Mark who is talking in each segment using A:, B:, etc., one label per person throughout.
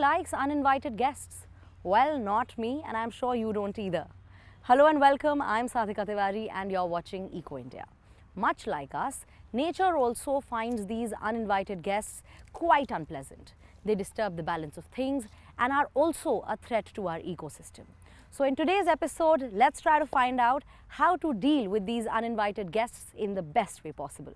A: likes uninvited guests? Well, not me, and I'm sure you don't either. Hello and welcome, I'm Sadhika Tiwari and you're watching Eco India. Much like us, nature also finds these uninvited guests quite unpleasant. They disturb the balance of things and are also a threat to our ecosystem. So in today's episode, let's try to find out how to deal with these uninvited guests in the best way possible.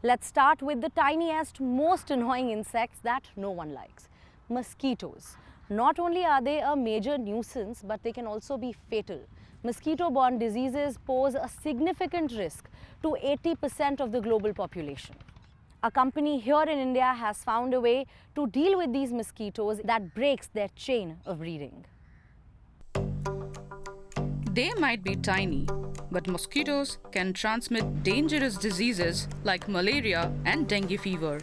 A: Let's start with the tiniest, most annoying insects that no one likes, mosquitoes. Not only are they a major nuisance, but they can also be fatal. Mosquito-borne diseases pose a significant risk to 80% of the global population. A company here in India has found a way to deal with these mosquitoes that breaks their chain of breeding.
B: They might be tiny, but mosquitoes can transmit dangerous diseases like malaria and dengue fever.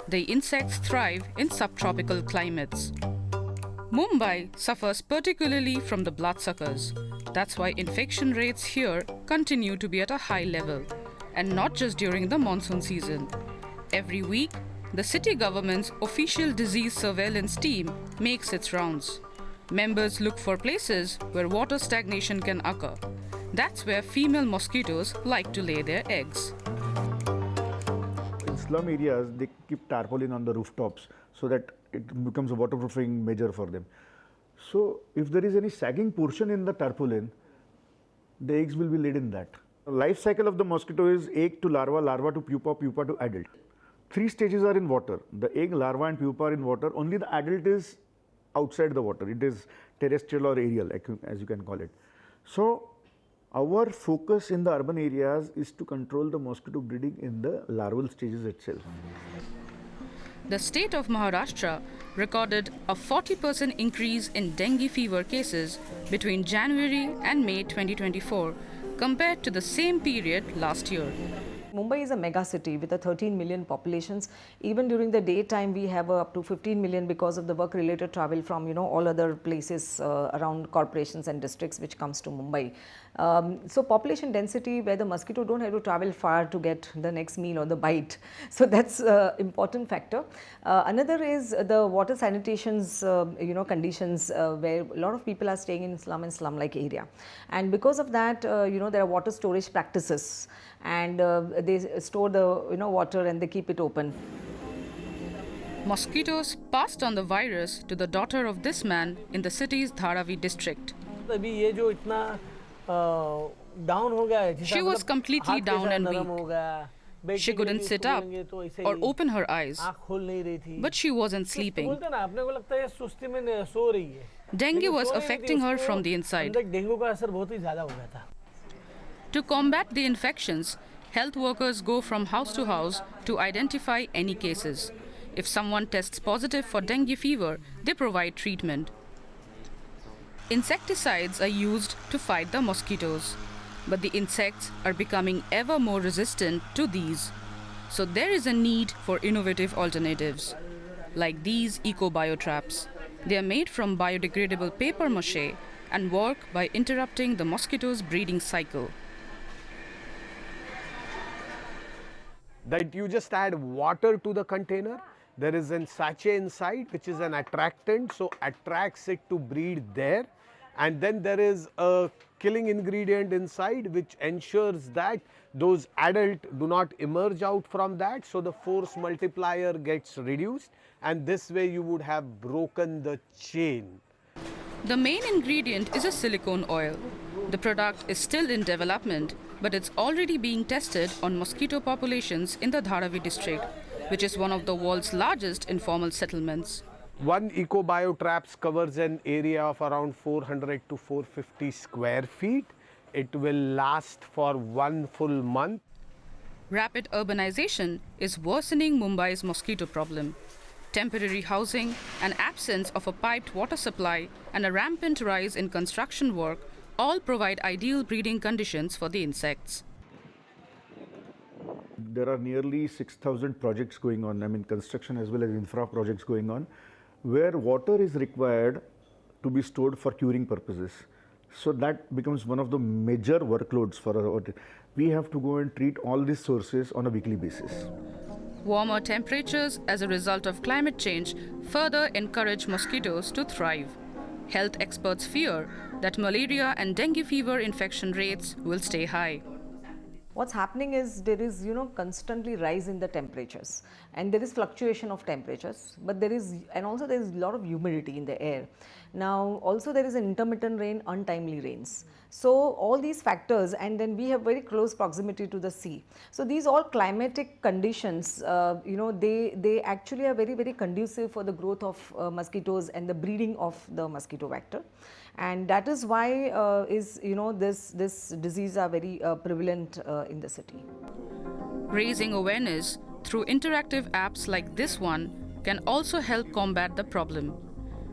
B: The insects thrive in subtropical climates. Mumbai suffers particularly from the bloodsuckers. That's why infection rates here continue to be at a high level, and not just during the monsoon season. Every week, the city government's official disease surveillance team makes its rounds. Members look for places where water stagnation can occur. That's where female mosquitoes like to lay their eggs.
C: In slum areas, they keep tarpaulin on the rooftops so that it becomes a waterproofing measure for them. So if there is any sagging portion in the tarpaulin, the eggs will be laid in that. The life cycle of the mosquito is egg to larva, larva to pupa, pupa to adult. 3 stages are in water. The egg, larva and pupa are in water. Only the adult is outside the water. It is terrestrial or aerial, as you can call it. So our focus in the urban areas is to control the mosquito breeding in the larval stages itself.
B: The state of Maharashtra recorded a 40% increase in dengue fever cases between January and May 2024 compared to the same period last year.
D: Mumbai is a mega city with a 13 million populations. Even during the daytime, we have up to 15 million because of the work-related travel from all other places around corporations and districts which comes to Mumbai. So population density where the mosquito don't have to travel far to get the next meal or the bite. So that's an important factor. Another is the water sanitation's conditions where a lot of people are staying in slum and slum-like area, and because of that, there are water storage practices, and they store the water and they keep it open.
B: Mosquitoes passed on the virus to the daughter of this man in the city's Dharavi district. She was completely down and weak. She couldn't sit up or open her eyes, but she wasn't sleeping. Dengue was affecting her from the inside. To combat the infections, health workers go from house to house to identify any cases. If someone tests positive for dengue fever, they provide treatment. Insecticides are used to fight the mosquitoes, but the insects are becoming ever more resistant to these. So there is a need for innovative alternatives, like these eco-biotraps. They are made from biodegradable paper mache and work by interrupting the mosquito's breeding cycle.
E: That you just add water to the container. There is a sachet inside which is an attractant, so attracts it to breed there. And then there is a killing ingredient inside which ensures that those adults do not emerge out from that, so the force multiplier gets reduced, and this way you would have broken the chain.
B: The main ingredient is a silicone oil. The product is still in development, but it's already being tested on mosquito populations in the Dharavi district, which is one of the world's largest informal settlements.
E: One eco-biotraps covers an area of around 400 to 450 square feet. It will last for 1 full month.
B: Rapid urbanization is worsening Mumbai's mosquito problem. Temporary housing, an absence of a piped water supply, and a rampant rise in construction work all provide ideal breeding conditions for the insects.
C: There are nearly 6,000 projects going on, construction as well as infra projects going on, where water is required to be stored for curing purposes. So that becomes one of the major workloads for our. We have to go and treat all these sources on a weekly basis.
B: Warmer temperatures as a result of climate change further encourage mosquitoes to thrive. Health experts fear that malaria and dengue fever infection rates will stay high.
D: What's happening is there is constantly rise in the temperatures, and there is fluctuation of temperatures, but there is also a lot of humidity in the air. Now also there is an intermittent rain, untimely rains. So all these factors, and then we have very close proximity to the sea. So these all climatic conditions, they actually are very conducive for the growth of mosquitoes and the breeding of the mosquito vector. And that is why this disease are very prevalent in the city.
B: Raising awareness through interactive apps like this one can also help combat the problem.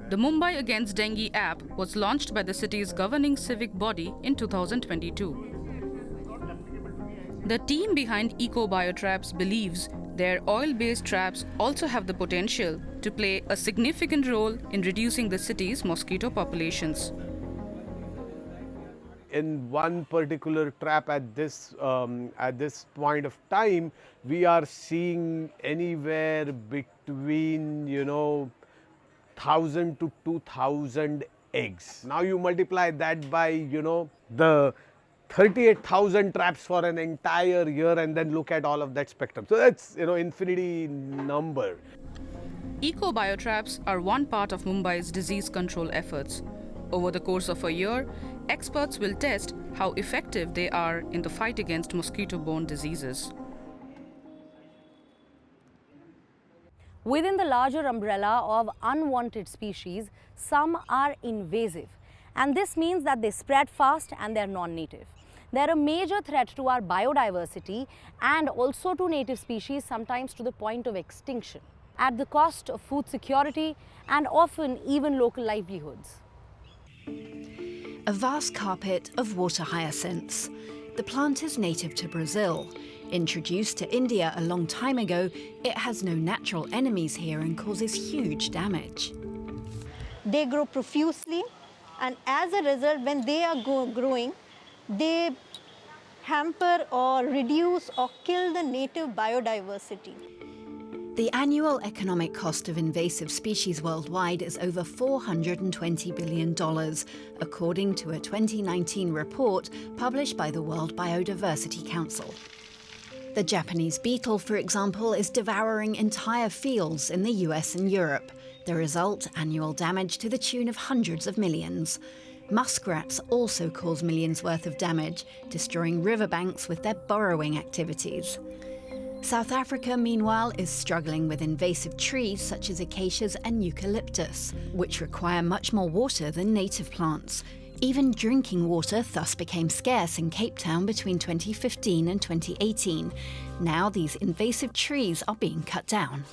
B: The Mumbai Against Dengue app was launched by the city's governing civic body in 2022. The team behind Eco Biotraps believes their oil-based traps also have the potential to play a significant role in reducing the city's mosquito populations.
E: In one particular trap at this point of time, we are seeing anywhere between 1,000 to 2,000 eggs. Now you multiply that by the 38,000 traps for an entire year, and then look at all of that spectrum. So that's infinity number.
B: Eco Biotraps are one part of Mumbai's disease control efforts. Over the course of a year, experts will test how effective they are in the fight against mosquito-borne diseases.
A: Within the larger umbrella of unwanted species, some are invasive, and this means that they spread fast and they're non-native. They're a major threat to our biodiversity and also to native species, sometimes to the point of extinction, at the cost of food security and often even local livelihoods.
F: A vast carpet of water hyacinths. The plant is native to Brazil. Introduced to India a long time ago, it has no natural enemies here and causes huge damage.
G: They grow profusely, and as a result, when they are growing, they hamper or reduce or kill the native biodiversity.
F: The annual economic cost of invasive species worldwide is over $420 billion, according to a 2019 report published by the World Biodiversity Council. The Japanese beetle, for example, is devouring entire fields in the US and Europe. The result, annual damage to the tune of hundreds of millions. Muskrats also cause millions worth of damage, destroying riverbanks with their burrowing activities. South Africa, meanwhile, is struggling with invasive trees such as acacias and eucalyptus, which require much more water than native plants. Even drinking water thus became scarce in Cape Town between 2015 and 2018. Now these invasive trees are being cut down.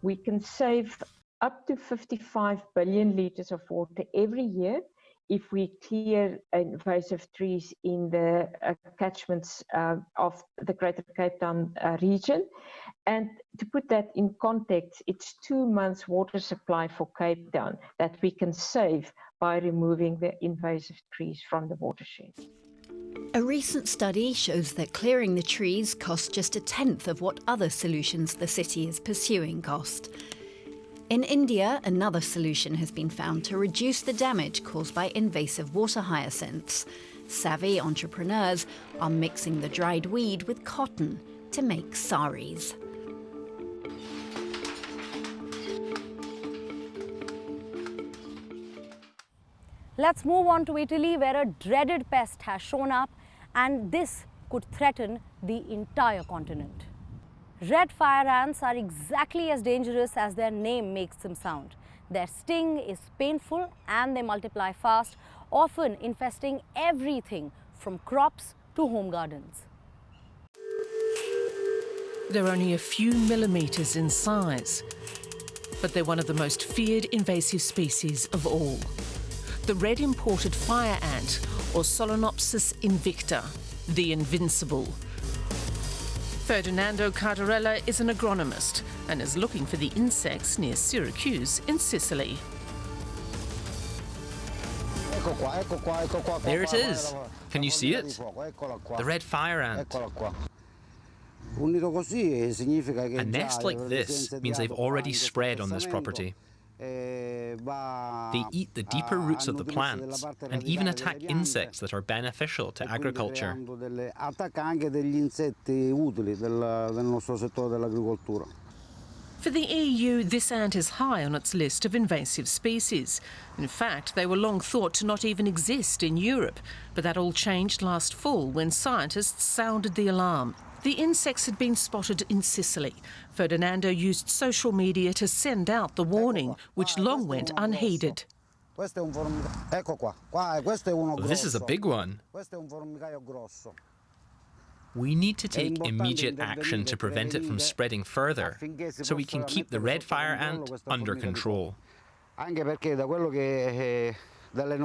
H: We can save up to 55 billion litres of water every year if we clear invasive trees in the catchments of the Greater Cape Town region. And to put that in context, it's 2 months water supply for Cape Town that we can save by removing the invasive trees from the watershed.
F: A recent study shows that clearing the trees costs just a tenth of what other solutions the city is pursuing cost. In India, another solution has been found to reduce the damage caused by invasive water hyacinths. Savvy entrepreneurs are mixing the dried weed with cotton to make saris.
A: Let's move on to Italy, where a dreaded pest has shown up, and this could threaten the entire continent. Red fire ants are exactly as dangerous as their name makes them sound. Their sting is painful and they multiply fast, often infesting everything from crops to home gardens.
I: They're only a few millimetres in size, but they're one of the most feared invasive species of all. The red imported fire ant, or Solenopsis invicta, the invincible. Ferdinando Cardarella is an agronomist and is looking for the insects near Syracuse in Sicily.
J: There it is. Can you see it? The red fire ant. A nest like this means they've already spread on this property. They eat the deeper roots of the plants and even attack insects that are beneficial to agriculture.
I: For the EU, this ant is high on its list of invasive species. In fact, they were long thought to not even exist in Europe, but that all changed last fall when scientists sounded the alarm. The insects had been spotted in Sicily. Ferdinando used social media to send out the warning, which long went unheeded.
J: This is a big one. We need to take immediate action to prevent it from spreading further, so we can keep the red fire ant under control.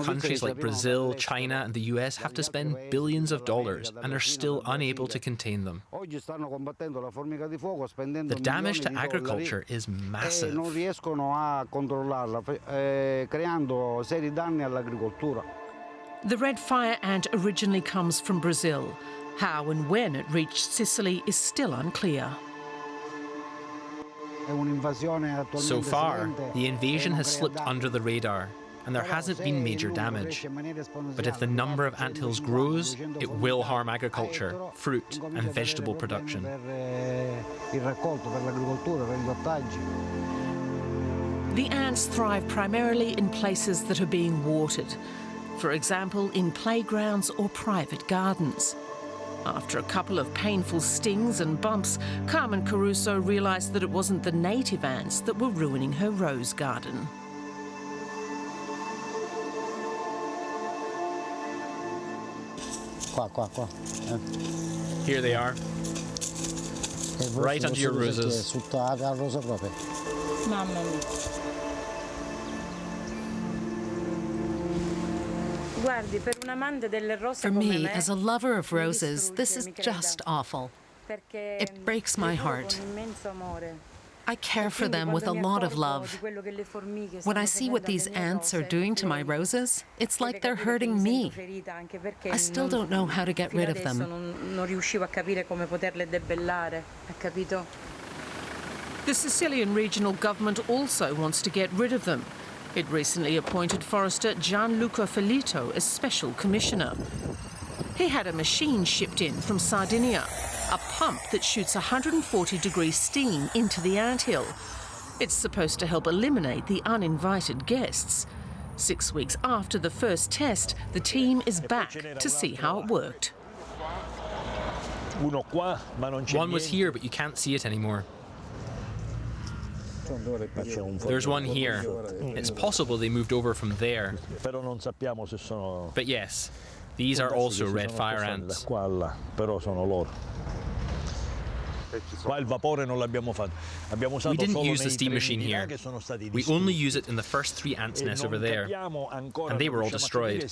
J: Countries like Brazil, China and the US have to spend billions of dollars and are still unable to contain them. The damage to agriculture is massive.
I: The red fire ant originally comes from Brazil. How and when it reached Sicily is still unclear.
J: So far, the invasion has slipped under the radar, and there hasn't been major damage. But if the number of anthills grows, it will harm agriculture, fruit and vegetable production.
I: The ants thrive primarily in places that are being watered, for example, in playgrounds or private gardens. After a couple of painful stings and bumps, Carmen Caruso realised that it wasn't the native ants that were ruining her rose garden.
J: Here they are, right under your roses.
K: For me, as a lover of roses, this is just awful. It breaks my heart. I care for them with a lot of love. When I see what these ants are doing to my roses, it's like they're hurting me. I still don't know how to get rid of them.
I: The Sicilian regional government also wants to get rid of them. It recently appointed forester Gianluca Felito as special commissioner. He had a machine shipped in from Sardinia, a pump that shoots 140-degree steam into the anthill. It's supposed to help eliminate the uninvited guests. 6 weeks after the first test, the team is back to see how it worked.
J: One was here, but you can't see it anymore. There's one here. It's possible they moved over from there. But yes, these are also red fire ants. We didn't use the steam machine here. We only use it in the first 3 ants' nests over there, and they were all destroyed.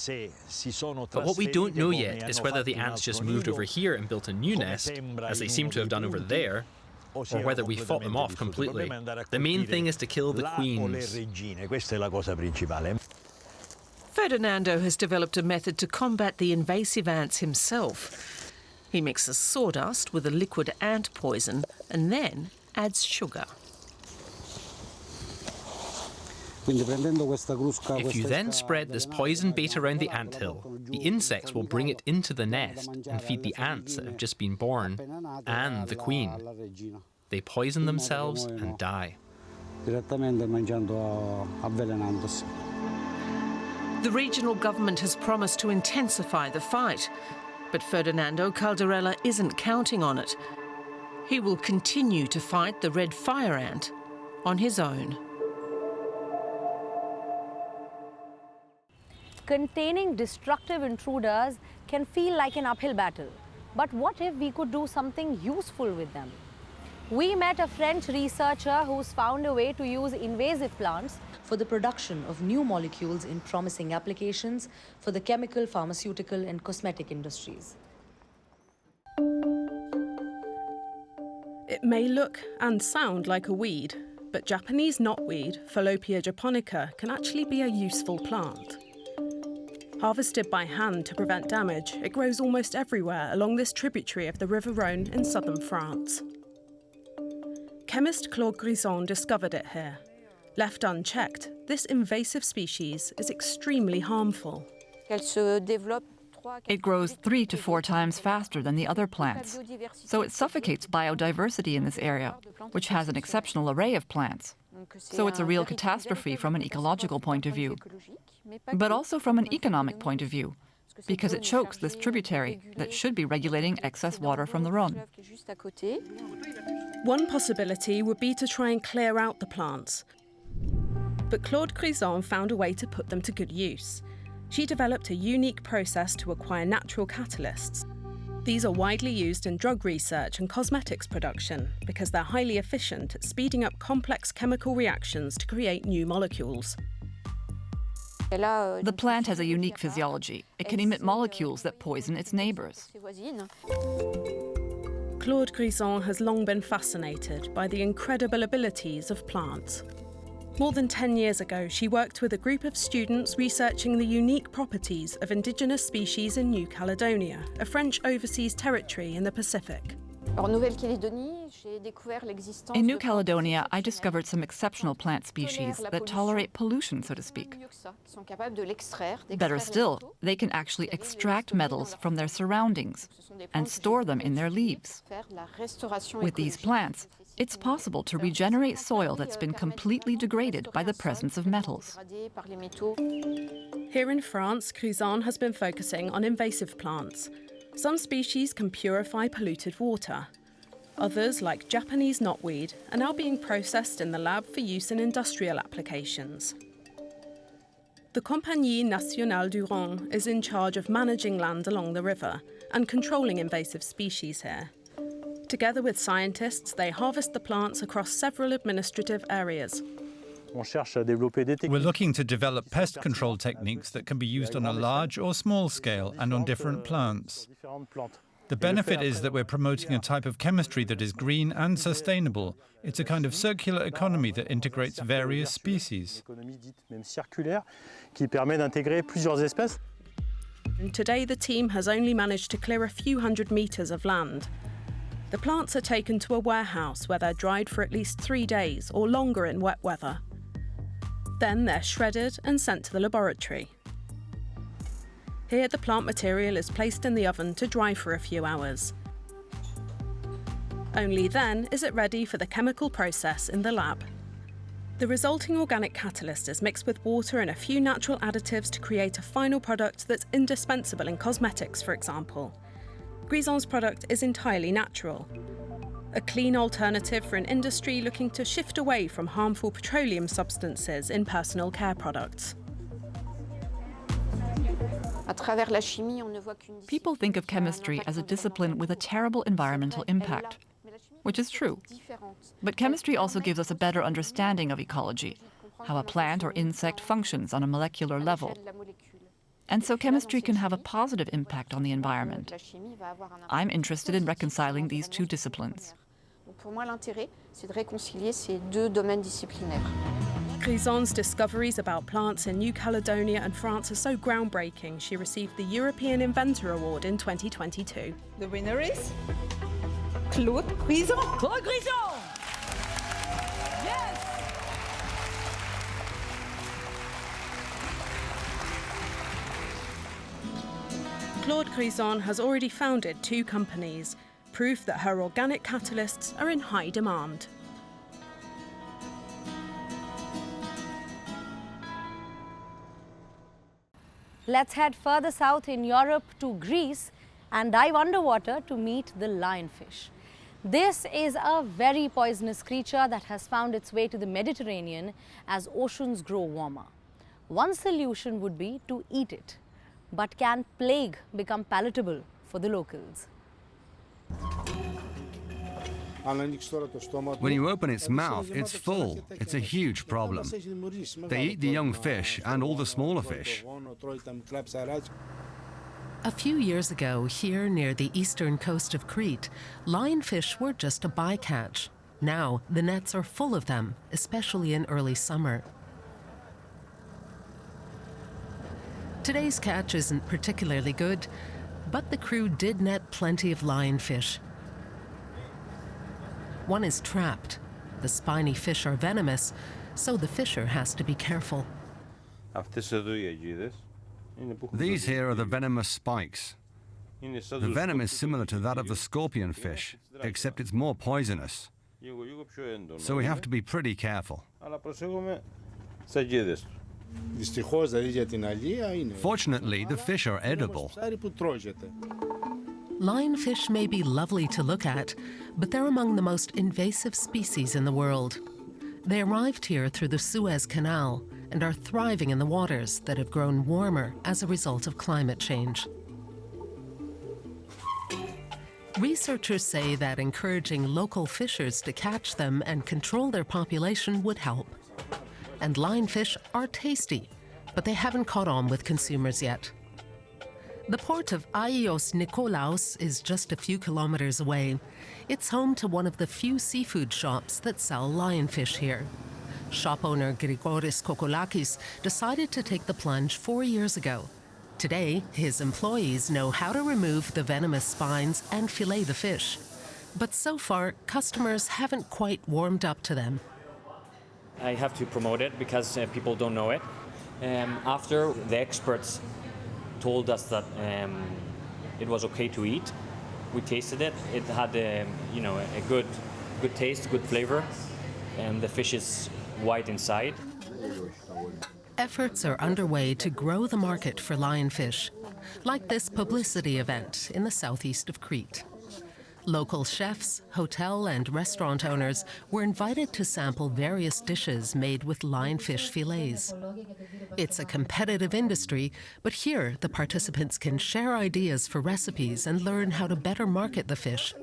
J: But what we don't know yet is whether the ants just moved over here and built a new nest, as they seem to have done over there, or whether we fought them off completely. The main thing is to kill the queens.
I: Ferdinando has developed a method to combat the invasive ants himself. He mixes sawdust with a liquid ant poison and then adds sugar.
J: If you then spread this poison bait around the anthill, the insects will bring it into the nest and feed the ants that have just been born and the queen. They poison themselves and die.
I: The regional government has promised to intensify the fight, but Ferdinando Caldarella isn't counting on it. He will continue to fight the red fire ant on his own.
A: Containing destructive intruders can feel like an uphill battle. But what if we could do something useful with them? We met a French researcher who's found a way to use invasive plants for the production of new molecules in promising applications for the chemical, pharmaceutical and cosmetic industries.
L: It may look and sound like a weed, but Japanese knotweed, Fallopian japonica, can actually be a useful plant. Harvested by hand to prevent damage, it grows almost everywhere along this tributary of the River Rhône in southern France. Chemist Claude Grison discovered it here. Left unchecked, this invasive species is extremely harmful.
M: It grows 3 to 4 times faster than the other plants, so it suffocates biodiversity in this area, which has an exceptional array of plants. So it's a real catastrophe from an ecological point of view, but also from an economic point of view, because it chokes this tributary that should be regulating excess water from the Rhône.
L: One possibility would be to try and clear out the plants. But Claude Grison found a way to put them to good use. She developed a unique process to acquire natural catalysts. These are widely used in drug research and cosmetics production because they're highly efficient at speeding up complex chemical reactions to create new molecules.
M: The plant has a unique physiology. It can emit molecules that poison its neighbors.
L: Claude Grison has long been fascinated by the incredible abilities of plants. More than 10 years ago, she worked with a group of students researching the unique properties of indigenous species in New Caledonia, a French overseas territory in the Pacific.
M: In New Caledonia, I discovered some exceptional plant species that tolerate pollution, so to speak. Better still, they can actually extract metals from their surroundings and store them in their leaves. With these plants, it's possible to regenerate soil that's been completely degraded by the presence of metals.
L: Here in France, Grison has been focusing on invasive plants. Some species can purify polluted water. Others, like Japanese knotweed, are now being processed in the lab for use in industrial applications. The Compagnie Nationale du Rhône is in charge of managing land along the river and controlling invasive species here. Together with scientists, they harvest the plants across several administrative areas.
N: We're looking to develop pest control techniques that can be used on a large or small scale and on different plants. The benefit is that we're promoting a type of chemistry that is green and sustainable. It's a kind of circular economy that integrates various species.
L: And today, the team has only managed to clear a few hundred meters of land. The plants are taken to a warehouse where they're dried for at least 3 days or longer in wet weather. Then they're shredded and sent to the laboratory. Here, the plant material is placed in the oven to dry for a few hours. Only then is it ready for the chemical process in the lab. The resulting organic catalyst is mixed with water and a few natural additives to create a final product that's indispensable in cosmetics, for example. Grison's product is entirely natural, a clean alternative for an industry looking to shift away from harmful petroleum substances in personal care products.
M: People think of chemistry as a discipline with a terrible environmental impact, which is true. But chemistry also gives us a better understanding of ecology, how a plant or insect functions on a molecular level. And so chemistry can have a positive impact on the environment. I'm interested in reconciling these two disciplines.
L: Grison's discoveries about plants in New Caledonia and France are so groundbreaking, she received the European Inventor Award in 2022.
O: The winner is Claude Grison.
A: Claude Grison! Yes!
L: Claude Grison has already founded 2 companies, proof that her organic catalysts are in high demand.
A: Let's head further south in Europe to Greece and dive underwater to meet the lionfish. This is a very poisonous creature that has found its way to the Mediterranean as oceans grow warmer. One solution would be to eat it. But can plague become palatable for the locals?
P: When you open its mouth, it's full. It's a huge problem. They eat the young fish and all the smaller fish.
K: A few years ago, here near the eastern coast of Crete, lionfish were just a bycatch. Now, the nets are full of them, especially in early summer. Today's catch isn't particularly good, but the crew did net plenty of lionfish. One is trapped. The spiny fish are venomous, so the fisher has to be careful.
P: These here are the venomous spikes. The venom is similar to that of the scorpion fish, except it's more poisonous. So we have to be pretty careful. Fortunately, the fish are edible.
K: Lionfish may be lovely to look at, but they're among the most invasive species in the world. They arrived here through the Suez Canal and are thriving in the waters that have grown warmer as a result of climate change. Researchers say that encouraging local fishers to catch them and control their population would help. And lionfish are tasty, but they haven't caught on with consumers yet. The port of Agios Nikolaos is just a few kilometers away. It's home to one of the few seafood shops that sell lionfish here. Shop owner Grigoris Kokolakis decided to take the plunge 4 years ago. Today, his employees know how to remove the venomous spines and fillet the fish. But so far, customers haven't quite warmed up to them.
Q: I have to promote it because people don't know it. After the experts told us that it was okay to eat, we tasted it. It had a good taste, good flavor, and the fish is white inside.
K: Efforts are underway to grow the market for lionfish, like this publicity event in the southeast of Crete. Local chefs, hotel and restaurant owners were invited to sample various dishes made with lionfish fillets. It's a competitive industry, but here the participants can share ideas for recipes and learn how to better market the fish.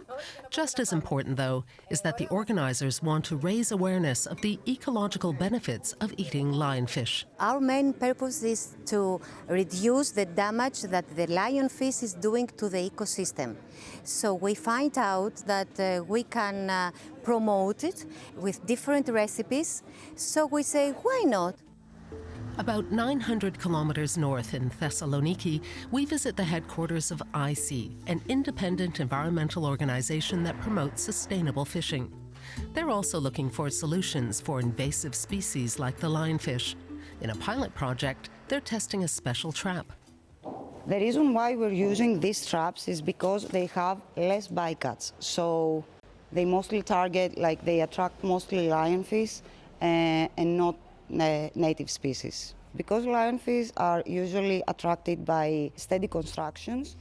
K: Just as important, though, is that the organizers want to raise awareness of the ecological benefits of eating lionfish.
R: Our main purpose is to reduce the damage that the lionfish is doing to the ecosystem. So we find out that we can promote it with different recipes. So we say, why not?
K: About 900 kilometers north in Thessaloniki, we visit the headquarters of IC, an independent environmental organization that promotes sustainable fishing. They're also looking for solutions for invasive species like the lionfish. In a pilot project, they're testing a special trap.
S: The reason why we're using these traps is because they have less bycatch. So they mostly target, they attract mostly lionfish and not native species. Because lionfish are usually attracted by steady constructions.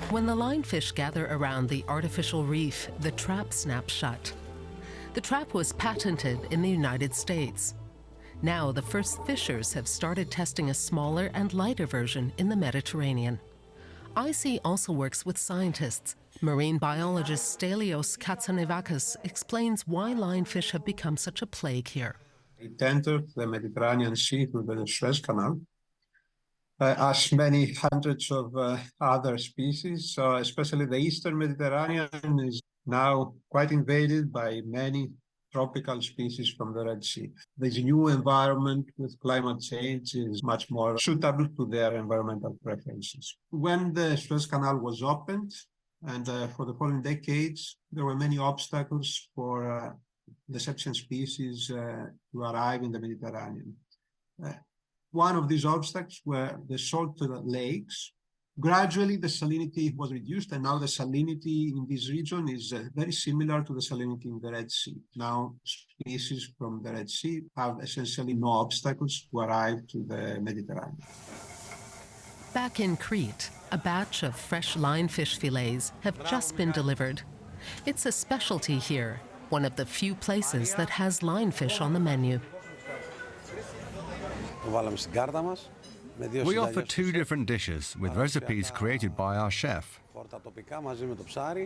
K: When the lionfish gather around the artificial reef, the trap snaps shut. The trap was patented in the United States. Now, the first fishers have started testing a smaller and lighter version in the Mediterranean. IC also works with scientists. Marine biologist Stelios Katsanevakis explains why lionfish have become such a plague here.
T: It entered the Mediterranean Sea through the Suez Canal, as many hundreds of other species, especially the Eastern Mediterranean is now quite invaded by many tropical species from the Red Sea. This new environment with climate change is much more suitable to their environmental preferences. When the Suez Canal was opened, and for the following decades, there were many obstacles for deception species to arrive in the Mediterranean. One of these obstacles were the salt lakes. Gradually, the salinity was reduced, and now the salinity in this region is very similar to the salinity in the Red Sea. Now, species from the Red Sea have essentially no obstacles to arrive to the Mediterranean.
K: Back in Crete, a batch of fresh lionfish fillets have just been delivered. It's a specialty here, one of the few places that has lionfish on the menu.
P: We offer 2 different dishes with recipes created by our chef.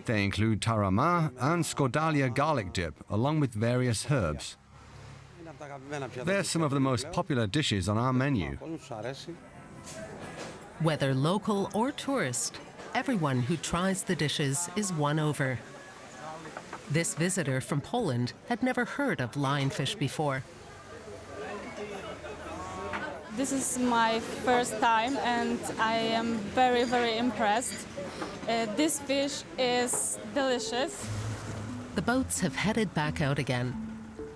P: They include tarama and skordalia garlic dip, along with various herbs. They're some of the most popular dishes on our menu.
K: Whether local or tourist, everyone who tries the dishes is won over. This visitor from Poland had never heard of lionfish before.
U: This is my first time and I am very, very impressed. This fish is delicious.
K: The boats have headed back out again.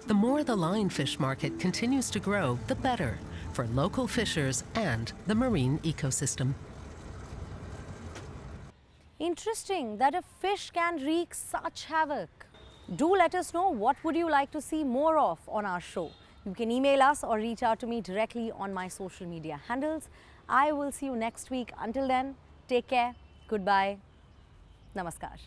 K: The more the lionfish market continues to grow, the better for local fishers and the marine ecosystem.
A: Interesting that a fish can wreak such havoc. Do let us know what would you like to see more of on our show. You can email us or reach out to me directly on my social media handles. I will see you next week. Until then, take care. Goodbye. Namaskar.